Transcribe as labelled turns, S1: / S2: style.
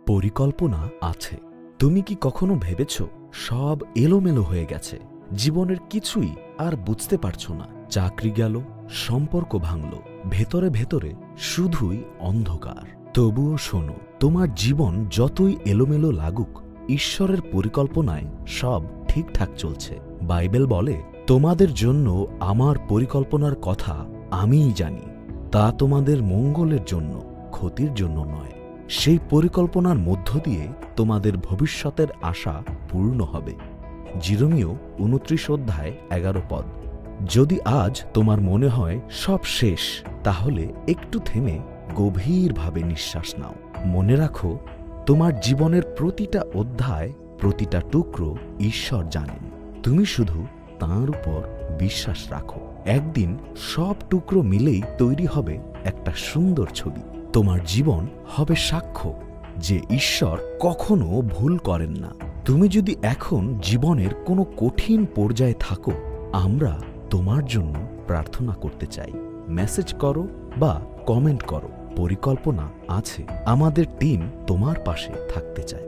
S1: পরিকল্পনা আছে। তুমি কি কখনো ভেবেছ সব এলোমেলো হয়ে গেছে, জীবনের কিছুই আর বুঝতে পারছো না? চাকরি গেল, সম্পর্ক ভাঙল, ভেতরে ভেতরে শুধুই অন্ধকার। তবুও শোনো, তোমার জীবন যতই এলোমেলো লাগুক, ঈশ্বরের পরিকল্পনায় সব ঠিকঠাক চলছে। বাইবেল বলে, তোমাদের জন্য আমার পরিকল্পনার কথা আমিই জানি, তা তোমাদের মঙ্গলের জন্য, ক্ষতির জন্য নয়। সেই পরিকল্পনার মধ্য দিয়ে তোমাদের ভবিষ্যতের আশা পূর্ণ হবে। জিরমীয় 29:11 যদি আজ তোমার মনে হয় সব শেষ, তাহলে একটু থেমে গভীরভাবে নিঃশ্বাস নাও। মনে রাখো, তোমার জীবনের প্রতিটা অধ্যায়, প্রতিটা টুকরো ঈশ্বর জানেন। তুমি শুধু তাঁর উপর বিশ্বাস রাখো। একদিন সব টুকরো মিলেই তৈরি হবে একটা সুন্দর ছবি। তোমার জীবন হবে সাক্ষ্য যে ঈশ্বর কখনো ভুল করেন না। তুমি যদি এখন জীবনের কোনো কঠিন পর্যায়ে থাকো, আমরা তোমার জন্য প্রার্থনা করতে চাই। মেসেজ করো বা কমেন্ট করো। পরিকল্পনা আছে, আমাদের টিম তোমার পাশে থাকতে চায়।